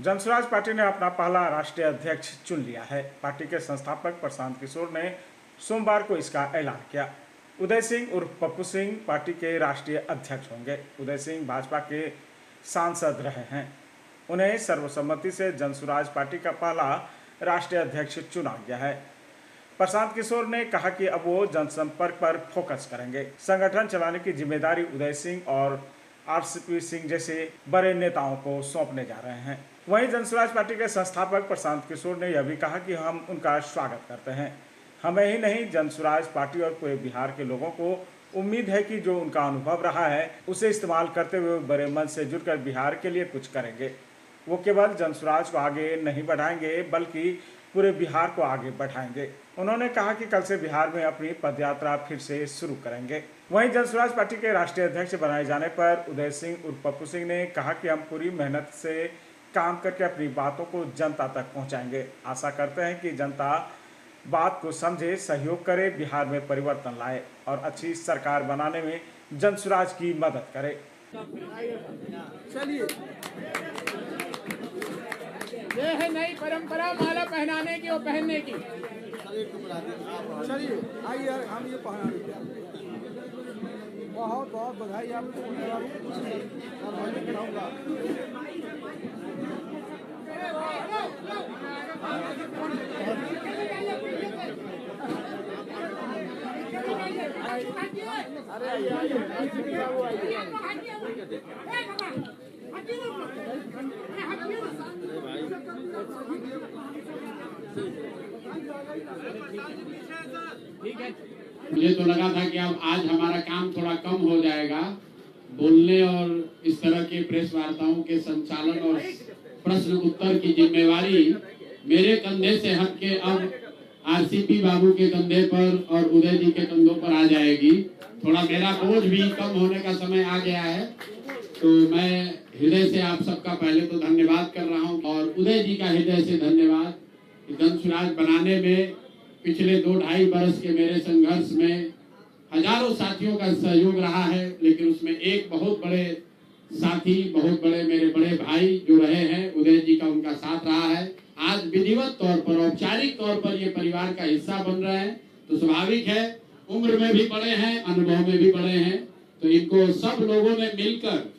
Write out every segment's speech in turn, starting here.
Jan Suraaj party ने अपना पहला राष्ट्रीय अध्यक्ष चुन लिया है। पार्टी के संस्थापक प्रशांत किशोर ने सोमवार को इसका ऐलान किया। उदय सिंह उर्फ पप्पू सिंह पार्टी के राष्ट्रीय अध्यक्ष होंगे। उदय सिंह भाजपा के सांसद रहे हैं। उन्हें सर्वसम्मति से जनसुराज पार्टी का पहला राष्ट्रीय अध्यक्ष चुना गया है। प्रशांत किशोर ने कहा कि अब वो जनसंपर्क पर फोकस करेंगे। संगठन चलाने की जिम्मेदारी उदय सिंह और आरसीपी सिंह जैसे बड़े नेताओं को सौंपने जा रहे हैं। वहीं जनसुराज पार्टी के संस्थापक प्रशांत किशोर ने यह भी कहा कि हम उनका स्वागत करते हैं। हमें ही नहीं, जनसुराज पार्टी और पूरे बिहार के लोगों को उम्मीद है कि जो उनका अनुभव रहा है उसे इस्तेमाल करते हुए बड़े मन से जुड़कर बिहार के लिए कुछ करेंगे। वो केवल जनसुराज को आगे नहीं बढ़ाएंगे बल्कि पूरे बिहार को आगे बढ़ाएंगे। उन्होंने कहा कि कल से बिहार में अपनी पदयात्रा फिर से शुरू करेंगे। वहीं जनसुराज पार्टी के राष्ट्रीय अध्यक्ष बनाए जाने पर उदय सिंह उर्फ पप्पू सिंह ने कहा कि हम पूरी मेहनत से काम करके अपनी बातों को जनता तक पहुंचाएंगे। आशा करते हैं कि जनता बात को समझे, सहयोग करे, बिहार में परिवर्तन लाए और अच्छी सरकार बनाने में जनसुराज की मदद करे। चलिए, ये है नई परंपरा माला पहनाने की और पहनने की। चलिए आइए, हम ये पहना देते। बहुत बहुत बधाई आपको। मुझे तो लगा था कि अब आज हमारा काम थोड़ा कम हो जाएगा। बोलने और इस तरह के प्रेस वार्ताओं के संचालन और प्रश्न उत्तर की जिम्मेवारी मेरे कंधे से हट के अब आरसीपी बाबू के कंधे पर और उदय जी के कंधों पर आ जाएगी। थोड़ा मेरा बोझ भी कम होने का समय आ गया है। तो मैं हृदय से आप सबका पहले तो धन्यवाद कर रहा हूं और उदय जी का हृदय से धन्यवाद। जनसुराज बनाने में पिछले 2-2.5 बरस के मेरे संघर्ष में हजारों साथियों का सहयोग रहा है, लेकिन उसमें एक बहुत बड़े साथी, बहुत बड़े मेरे बड़े भाई जो रहे हैं, उदय जी का उनका साथ रहा है। आज विधिवत तौर पर, औपचारिक तौर पर ये परिवार का हिस्सा बन रहे हैं, तो स्वाभाविक है, उम्र में भी बड़े हैं, अनुभव में भी बड़े हैं, तो इनको सब लोगों ने मिलकर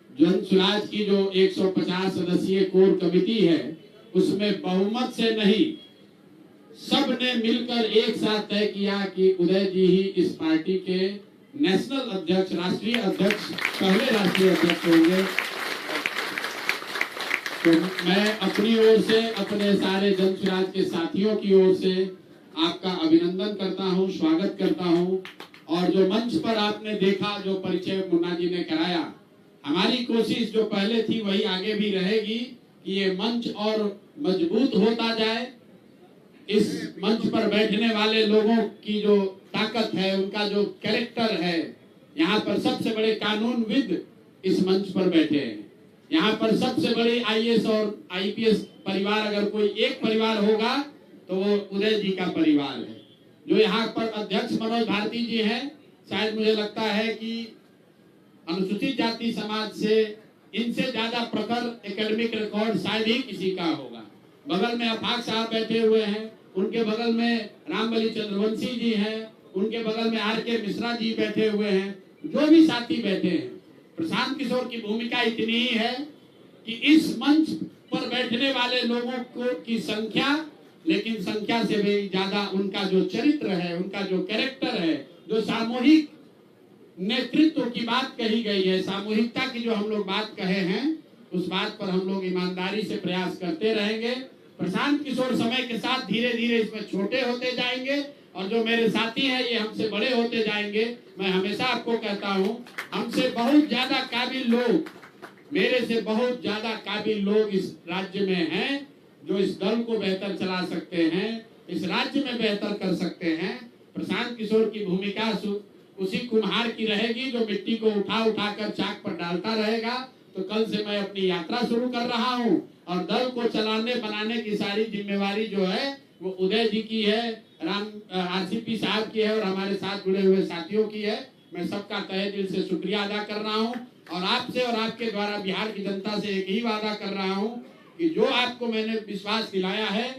जनसुराज की जो 150 सदस्यीय कोर कमेटी है उसमें बहुमत से नहीं, सब ने मिलकर एक साथ तय किया कि उदय जी ही इस पार्टी के नेशनल अध्यक्ष, राष्ट्रीय अध्यक्ष, पहले राष्ट्रीय अध्यक्ष होंगे। तो मैं अपनी ओर से, अपने सारे जनसुराज के साथियों की ओर से आपका अभिनंदन करता हूं, स्वागत करता हूं। और जो मंच पर आपने देखा, जो परिचय मुन्ना जी ने कराया, हमारी कोशिश जो पहले थी वही आगे भी रहेगी कि ये मंच और मजबूत होता जाए। इस मंच पर बैठने वाले लोगों की जो ताकत है, उनका जो कैरेक्टर है, यहाँ पर सबसे बड़े कानूनविद इस मंच पर बैठे हैं। यहाँ पर सबसे बड़े आईएएस और आईपीएस परिवार अगर कोई एक परिवार होगा तो वो उदय जी का परिवार है। जो यहाँ पर अध्यक्ष मनोज भारती जी हैं, शायद मुझे लगता है कि अनुसूचित जाति समाज से इनसे ज्यादा प्रखर एकेडमिक रिकॉर्ड शायद ही किसी का होगा। बगल में अफाक साहब बैठे हुए हैं, उनके बगल में रामबली चंद्रवंशी जी हैं, उनके बगल में आर.के. मिश्रा जी बैठे हुए हैं, जो भी साथी बैठे हैं। प्रशांत किशोर की भूमिका इतनी ही है कि इस मंच पर बैठने वाले लोगों को की संख्या, लेकिन संख्या से भी ज्यादा उनका जो चरित्र है, उनका जो कैरेक्टर है, जो सामूहिक नेतृत्व की बात कही गई है, सामूहिकता की जो हम लोग बात कहे हैं, उस बात पर हम लोग ईमानदारी से प्रयास करते रहेंगे। प्रशांत किशोर समय के साथ धीरे धीरे इसमें छोटे होते जाएंगे और जो मेरे साथी हैं ये हमसे बड़े होते जाएंगे। मैं हमेशा आपको कहता हूं, हमसे बहुत ज्यादा काबिल लोग, मेरे से बहुत ज्यादा काबिल लोग इस राज्य में हैं जो इस दल को बेहतर चला सकते हैं, इस राज्य में बेहतर कर सकते हैं। प्रशांत किशोर की भूमिका उसी कुम्हार की रहेगी जो मिट्टी को उठा उठा कर चाक पर डालता रहेगा। तो कल से मैं अपनी यात्रा शुरू कर रहा हूं और दल को चलाने बनाने की सारी जिम्मेवारी जो है वो उदय जी की है, आरसीपी साहब की है और हमारे साथ जुड़े हुए साथियों की है। मैं सबका तहे दिल से शुक्रिया अदा कर रहा हूं। और आपसे और आपके द्वारा बिहार की जनता से एक ही वादा कर रहा हूं कि जो आपको मैंने विश्वास दिलाया है,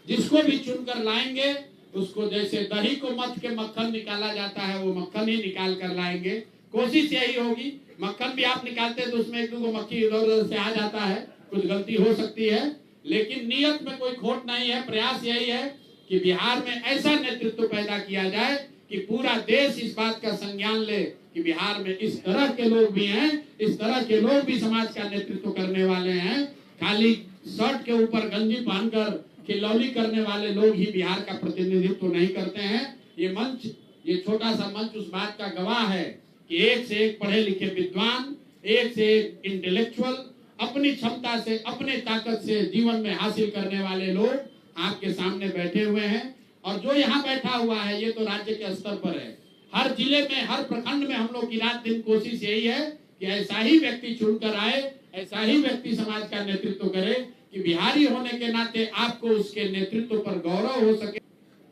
जिसको भी चुनकर लाएंगे उसको जैसे दही को मथ के मक्खन निकाला जाता है वो मक्खन ही निकाल कर लाएंगे। कोशिश यही होगी, मक्खन भी आप निकालते हैं तो उसमें एक दो मक्खी इधर उधर से आ जाता है, कुछ गलती हो सकती है, लेकिन नियत में कोई खोट नहीं है। प्रयास यही है कि बिहार में ऐसा नेतृत्व पैदा किया जाए कि पूरा देश इस बात का संज्ञान ले कि बिहार में इस तरह के लोग भी हैं, इस तरह के लोग भी समाज का नेतृत्व करने वाले हैं। खाली शर्ट के ऊपर गंजी पहनकर खिलौली करने वाले लोग ही बिहार का प्रतिनिधित्व नहीं करते हैं। ये मंच, ये छोटा सा मंच उस बात का गवाह है कि एक से एक पढ़े लिखे विद्वान, एक से एक इंटेलेक्चुअल, अपनी क्षमता से, अपने ताकत से जीवन में हासिल करने वाले लोग आपके सामने बैठे हुए हैं। और जो यहाँ बैठा हुआ है ये तो राज्य के स्तर पर है, हर जिले में, हर प्रखंड में हम लोग की रात दिन कोशिश यही है कि ऐसा ही व्यक्ति चुनकर आए, ऐसा ही व्यक्ति समाज का नेतृत्व करे कि बिहारी होने के नाते आपको उसके नेतृत्व पर गौरव हो सके।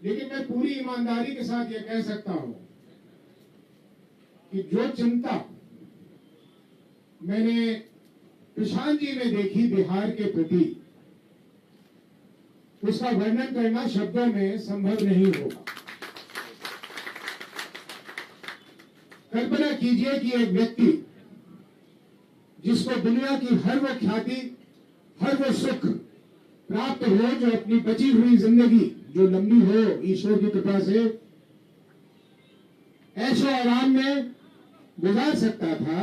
लेकिन मैं पूरी ईमानदारी के साथ यह कह सकता हूं कि जो चिंता मैंने प्रशांत जी में देखी बिहार के प्रति, उसका वर्णन करना शब्दों में संभव नहीं होगा। कल्पना कीजिए कि एक व्यक्ति जिसको दुनिया की हर वो ख्याति, हर वो सुख प्राप्त हो जो अपनी बची हुई जिंदगी जो लंबी हो ईश्वर की कृपा से ऐशो आराम में गुजार सकता था,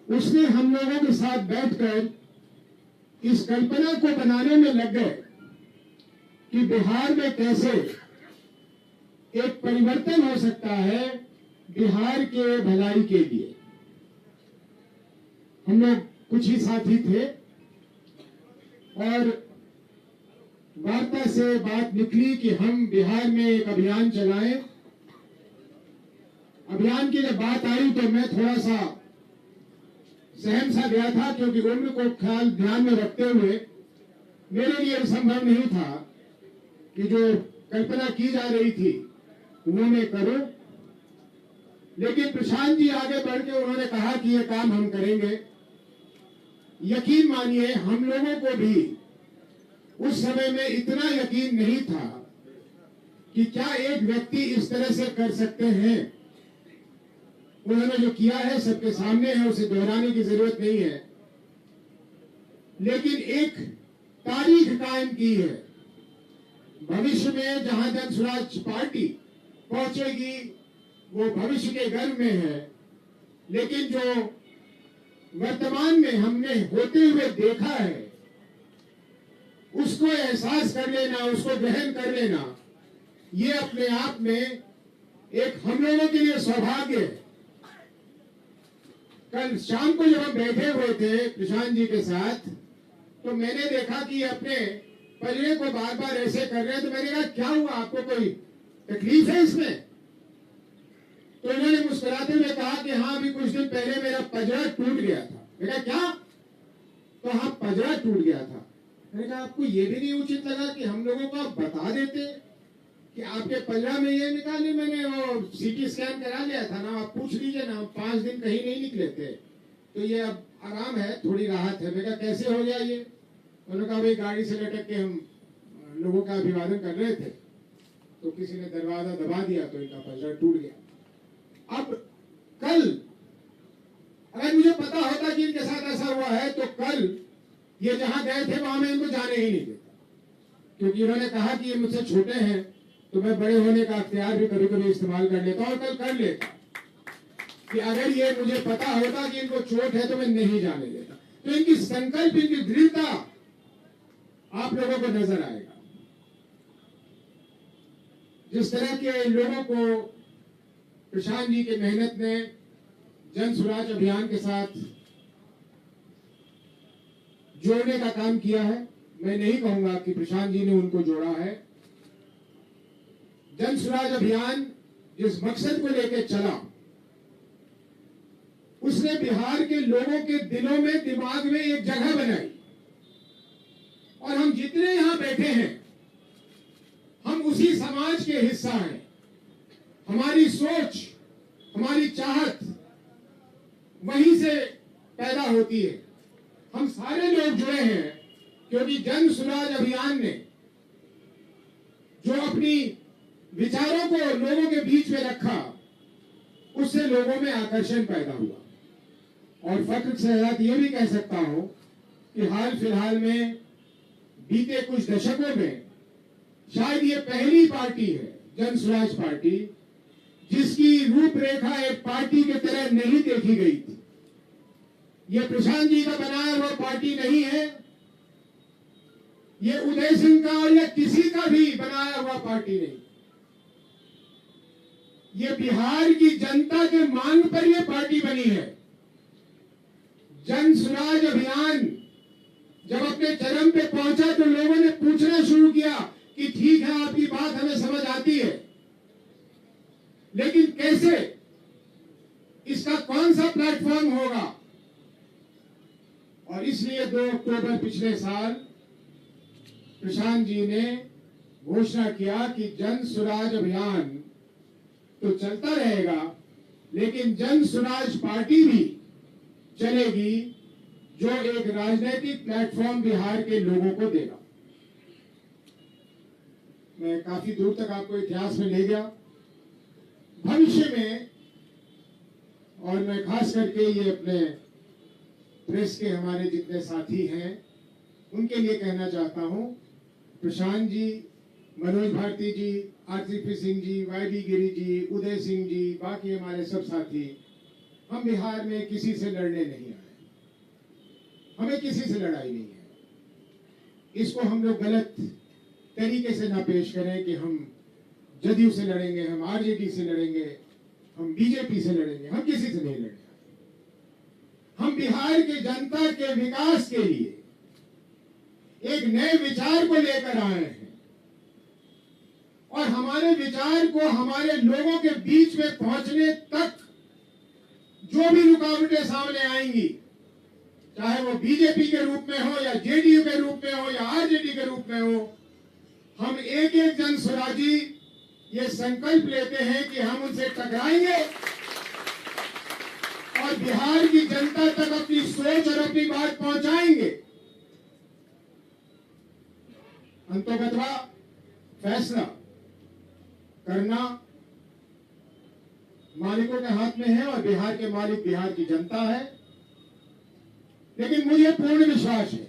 उसने हम लोगों के साथ बैठकर इस कल्पना को बनाने में लग गए कि बिहार में कैसे एक परिवर्तन हो सकता है बिहार के भलाई के लिए। हम लोग कुछ ही साथी थे और वार्ता से बात निकली कि हम बिहार में एक अभियान चलाएं। अभियान की जब बात आई तो मैं थोड़ा सा सहम सा गया था, क्योंकि उम्र को ख्याल ध्यान में रखते हुए मेरे लिए संभव नहीं था कि जो कल्पना की जा रही थी वो मैं करूं। लेकिन प्रशांत जी आगे बढ़ के उन्होंने कहा कि ये काम हम करेंगे। यकीन मानिए हम लोगों को भी उस समय में इतना यकीन नहीं था कि क्या एक व्यक्ति इस तरह से कर सकते हैं। उन्होंने जो किया है सबके सामने है, उसे दोहराने की जरूरत नहीं है, लेकिन एक तारीख कायम की है। भविष्य में जहां जन स्वराज पार्टी पहुंचेगी वो भविष्य के गर्भ में है, लेकिन जो वर्तमान में हमने होते हुए देखा है उसको एहसास कर लेना, उसको ग्रहण कर लेना, ये अपने आप में एक हम लोगों के लिए सौभाग्य है। कल शाम को जब हम बैठे हुए थे प्रशांत जी के साथ तो मैंने देखा कि अपने पजरे को बार बार ऐसे कर रहे हैं, तो मैंने कहा क्या हुआ, आपको कोई तकलीफ है इसमें? तो इन्होंने मुस्कुराते हुए कहा कि हाँ अभी कुछ दिन पहले मेरा पजरा टूट गया था। मैंने कहा क्या? तो हाँ पजरा टूट गया था। मैंने कहा आपको ये भी नहीं उचित लगा कि हम लोगों को आप बता देते कि आपके पजरा में ये निकाले, मैंने वो सीटी स्कैन करा लिया था ना, आप पूछ लीजिए ना, 5 दिन कहीं नहीं निकले थे, तो ये अब आराम है, थोड़ी राहत है। मैं कहा कैसे हो गया ये? उन्होंने कहा भाई गाड़ी से लटक के हम लोगों का अभिवादन कर रहे थे तो किसी ने दरवाजा दबा दिया तो इनका पजरा टूट गया। अब कल अगर मुझे पता होता कि इनके साथ ऐसा हुआ है तो कल ये जहां गए थे वहां मैं इनको जाने ही नहीं देता, क्योंकि इन्होंने कहा कि ये मुझसे छोटे हैं तो मैं बड़े होने का अख्तियार भी कभी कभी इस्तेमाल कर लेता और कल कर लेता कि अगर ये मुझे पता होता कि इनको चोट है तो मैं नहीं जाने देता। तो इनकी संकल्प, इनकी दृढ़ता आप लोगों को नजर आएगा। जिस तरह के लोगों को प्रशांत जी की मेहनत ने जन स्वराज अभियान के साथ जोड़ने का काम किया है, मैं नहीं कहूंगा कि प्रशांत जी ने उनको जोड़ा है। जन स्वराज अभियान जिस मकसद को लेकर चला उसने बिहार के लोगों के दिलों में, दिमाग में एक जगह बनाई। और हम जितने यहां बैठे हैं हम उसी समाज के हिस्सा हैं। हमारी सोच, हमारी चाहत वहीं से पैदा होती है। हम सारे लोग जुड़े हैं क्योंकि जन स्वराज अभियान ने जो अपनी विचारों को लोगों के बीच में रखा, उससे लोगों में आकर्षण पैदा हुआ। और फख्र के साथ ये भी कह सकता हूं कि हाल फिलहाल में बीते कुछ दशकों में शायद ये पहली पार्टी है, जन स्वराज पार्टी, जिसकी रूपरेखा एक पार्टी की तरह नहीं देखी गई थी। ये प्रशांत जी का बनाया हुआ पार्टी नहीं है, ये उदय सिंह का और या किसी का भी बनाया हुआ पार्टी नहीं। ये बिहार की जनता के मांग पर यह पार्टी बनी है। जन स्वराज अभियान जब अपने चरम पे पहुंचा तो लोगों ने पूछना शुरू किया कि ठीक है, आपकी बात हमें समझ आती है, लेकिन कैसे, इसका कौन सा प्लेटफॉर्म होगा। और इसलिए 2 अक्टूबर पिछले साल प्रशांत जी ने घोषणा किया कि जन स्वराज अभियान तो चलता रहेगा, लेकिन जन स्वराज पार्टी भी चलेगी, जो एक राजनीतिक प्लेटफॉर्म बिहार के लोगों को देगा। मैं काफी दूर तक आपको इतिहास में ले गया। भविष्य में, और मैं खास करके ये अपने प्रेस के हमारे जितने साथी हैं उनके लिए कहना चाहता हूं, प्रशांत जी, मनोज भारती जी, आरसीपी सिंह जी, वाईडी गिरी जी, उदय सिंह जी, बाकी हमारे सब साथी, हम बिहार में किसी से लड़ने नहीं आए। हमें किसी से लड़ाई नहीं है। इसको हम लोग गलत तरीके से ना पेश करें कि हम जदयू से लड़ेंगे, हम आरजेडी से लड़ेंगे, हम बीजेपी से लड़ेंगे। हम किसी से नहीं लड़ेंगे। हम बिहार के जनता के विकास के लिए एक नए विचार को लेकर आए हैं, और हमारे विचार को हमारे लोगों के बीच में पहुंचने तक जो भी रुकावटें सामने आएंगी, चाहे वो बीजेपी के रूप में हो या जेडीयू के रूप में हो या आरजेडी के रूप में हो, हम एक एक जन स्वराजी ये संकल्प लेते हैं कि हम उनसे टकराएंगे और बिहार की जनता तक अपनी सोच और अपनी बात पहुंचाएंगे। अंतोगत्वा फैसला करना मालिकों के हाथ में है, और बिहार के मालिक बिहार की जनता है। लेकिन मुझे पूर्ण विश्वास है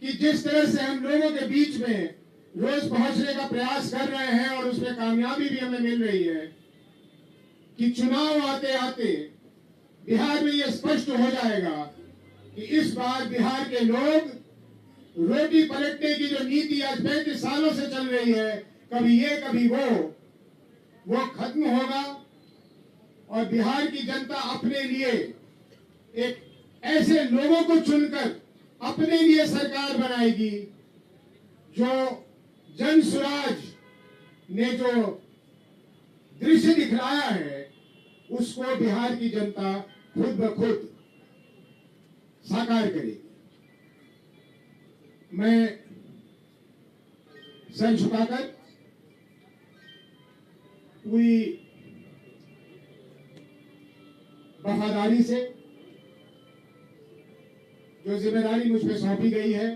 कि जिस तरह से हम लोगों के बीच में रोज पहुंचने का प्रयास कर रहे हैं और उसमें कामयाबी भी हमें मिल रही है, कि चुनाव आते आते बिहार में यह स्पष्ट हो जाएगा कि इस बार बिहार के लोग रोटी पलटने की जो नीति आज 35 सालों से चल रही है, कभी ये कभी वो खत्म होगा, और बिहार की जनता अपने लिए एक ऐसे लोगों को चुनकर अपने लिए सरकार बनाएगी जो जन स्वराज ने जो दृश्य दिखलाया है उसको बिहार की जनता खुद ब खुद साकार करेगी। मैं सर झुकाकर पूरी वफादारी से जो जिम्मेदारी मुझ पर सौंपी गई है,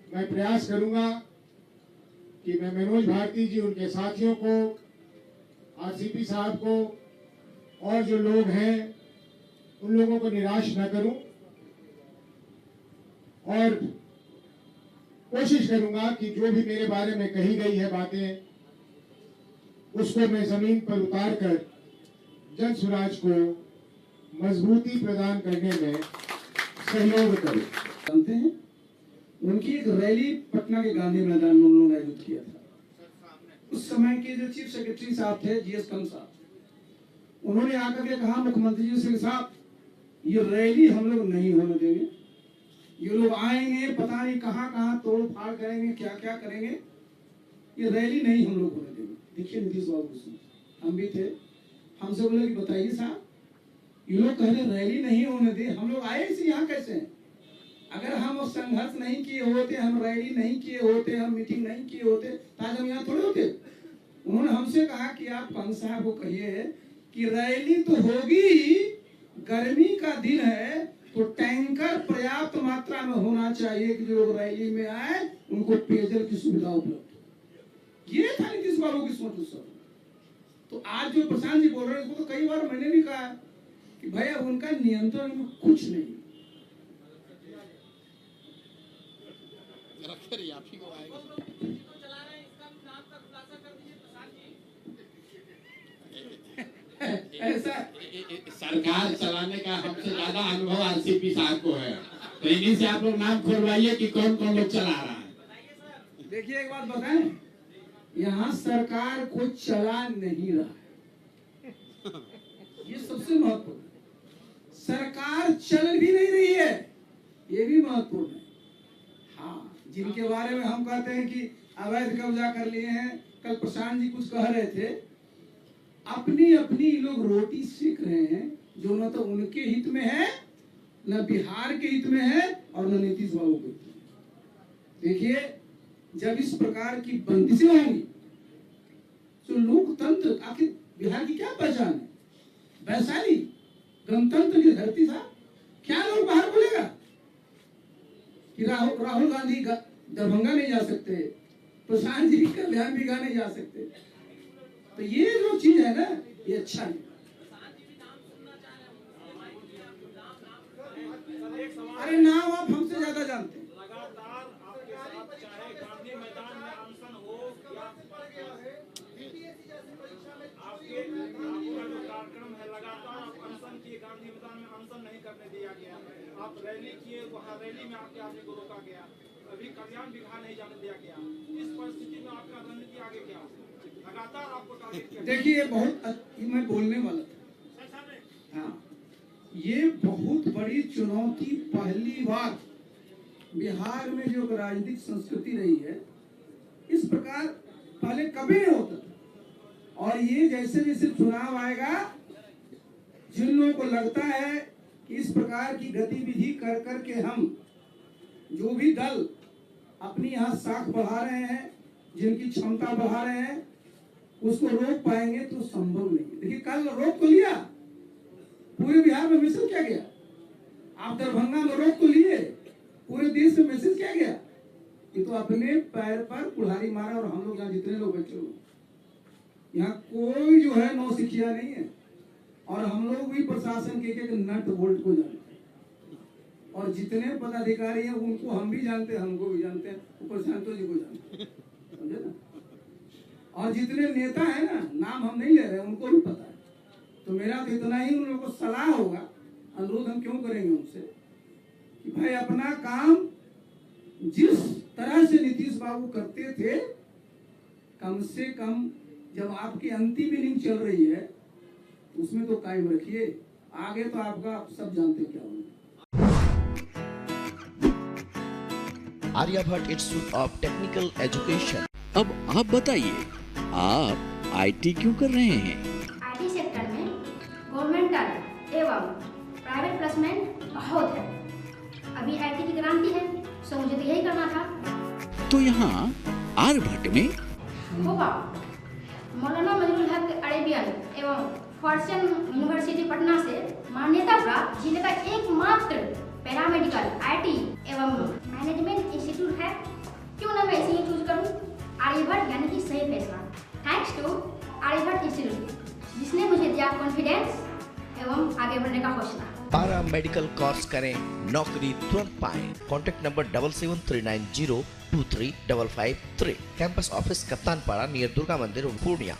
मैं प्रयास करूंगा कि मैं मनोज भारती जी, उनके साथियों को, आरसीपी साहब को और जो लोग हैं उन लोगों को निराश न करूं, और कोशिश करूंगा कि जो भी मेरे बारे में कही गई है बातें, उसको मैं जमीन पर उतार कर जन स्वराज को मजबूती प्रदान करने में सहयोग करूं। जानते हैं, उनकी एक रैली पटना के गांधी मैदान में उन्होंने आयोजित किया था। उस समय के जो चीफ सेक्रेटरी साहब थे, जीएस कम साहब, उन्होंने आकर के कहा मुख्यमंत्री जी से, साहब ये रैली हम लोग नहीं होने देंगे, ये लोग आएंगे पता नहीं कहां कहां तोड़ फाड़ करेंगे, क्या क्या करेंगे, ये रैली नहीं हम लोग होने देंगे। देखिए नीतीश बाबू, हम भी थे, हमसे बोले कि बताइए साहब, ये लोग कह रहे रैली नहीं होने दे, हम लोग आए इसे यहाँ कैसे हैं? अगर हम संघर्ष नहीं किए होते, हम रैली नहीं किए होते, हम मीटिंग नहीं किए होते, तो आज हम यहाँ थोड़े होते। उन्होंने हमसे कहा कि आप पंत साहब को कहिए कि रैली तो होगी, गर्मी का दिन है तो टैंकर पर्याप्त मात्रा में होना चाहिए कि जो लोग रैली में आए उनको पेयजल की सुविधा उपलब्ध। ये था नीतीश बाबू की सोच उस समय। तो आज जो प्रशांत जी बोल रहे हैं, इसको तो कई बार मैंने भी कहा कि भाई अब उनका नियंत्रण में कुछ नहीं। ऐसा सरकार चलाने का हमसे ज्यादा अनुभव आरसीपी साहब को है, तो इन्हीं से आप लोग नाम खोलवाइए कि कौन कौन लोग चला रहा है। देखिए एक बात बताएं, यहाँ सरकार को चला नहीं रहा है, ये सबसे महत्वपूर्ण। सरकार चल भी नहीं रही है, ये भी महत्वपूर्ण है। हाँ, जिनके बारे में हम कहते हैं कि अवैध कब्जा कर लिए हैं, कल प्रशांत जी कुछ कह रहे थे, अपनी अपनी लोग रोटी सेक रहे हैं जो न तो उनके हित में है, न बिहार के हित में है और न नीतीश बाबू के हित में। देखिए जब इस प्रकार की बंदिशें होंगी तो लोकतंत्र, आखिर बिहार की क्या पहचान है? वैशाली गणतंत्र की धरती था, क्या लोग बाहर बोलेगा कि राहुल गांधी दरभंगा नहीं जा सकते, प्रशांत जी कल्याण भी नहीं जा सकते। तो ये जो चीज है ना, ये अच्छा नहीं। अरे नाम आप हमसे ज्यादा जानते हैं। लगातार आपके साथ चाहे गांधी मैदान में अनशन हो या आपके आपका जो कार्यक्रम है, लगातार आप अनशन किए, गांधी मैदान में अनशन नहीं करने दिया गया। आप रैली किए, वहाँ रैली में आपके आदमी को रोका गया, अभी कल्याण बिघा नहीं जाने दिया गया। इस परिस्थिति में आपका रणनीति आगे क्या? लगातार आपको टारगेट किया। देखिए बहुत मैं बोलने वाला था। हाँ, ये बहुत बड़ी चुनौती पहली बार बिहार में जो राजनीतिक संस्कृति रही है, इस प्रकार पहले कभी नहीं होता था। और ये जैसे जैसे चुनाव आएगा, जिन लोगों को लगता है कि इस प्रकार की गतिविधि कर करके हम जो भी दल अपनी यहाँ साख बढ़ा रहे हैं, जिनकी क्षमता बढ़ा रहे हैं, उसको रोक पाएंगे तो संभव नहीं। देखिए कल रोक तो लिया, पूरे बिहार में मैसेज क्या गया? आप दरभंगा में रोक तो लिए, पूरे देश में मैसेज क्या गया? ये तो अपने पैर पर कुल्हाड़ी मारा। और हम लोग यहाँ जितने लोग बैठे हुए, यहाँ कोई जो है नौसिखिया नहीं है, और हम लोग भी प्रशासन के एक नट बोल्ट को जानते हैं, और जितने पदाधिकारी हैं उनको हम भी जानते हैं, हमको भी जानते हैं, प्रशांतो जी को जानते हैं, समझे ना? और जितने नेता है ना, नाम हम नहीं ले रहे, उनको भी पता है। तो मेरा तो इतना ही उन लोगों को सलाह होगा, अनुरोध हम क्यों करेंगे उनसे कि भाई अपना काम जिस तरह से नीतीश बाबू करते थे, कम से कम जब आपकी अंतिम इनिंग चल रही है उसमें तो कायम रखिए। आगे तो आपका आप सब जानते क्या होगा। Aryabhatta institute of technical education. अब आप बताइए, आप आईटी क्यों कर रहे हैं? आईटी सेक्टर में गवर्नमेंटल एवं प्राइवेट प्लेसमेंट बहुत है। अभी आईटी की क्रांति है, सो मुझे तो यही करना था। तो यहाँ आर्यभट्ट में होगा मौलाना मजरूल हक अरेबियन एवं फॉर्च्यून यूनिवर्सिटी पटना से मान्यता प्राप्त जिले का एकमात्र पैरामेडिकल आईटी एवं मैनेजमेंट इंस्टीट्यूट है। क्यों ना मैं इसे ही चूज करूं? आर्यभट्ट यानी कि सही फैसला। थैंक्स टू आर्यभट्ट इंस्टीट्यूट, जिसने मुझे दिया कॉन्फिडेंस एवं आगे बढ़ने का हौसला। पारा मेडिकल कोर्स करें, नौकरी तुरंत पाएं। Contact number 7739023553। Campus office Kaptanpara near Durga Mandir Purnia.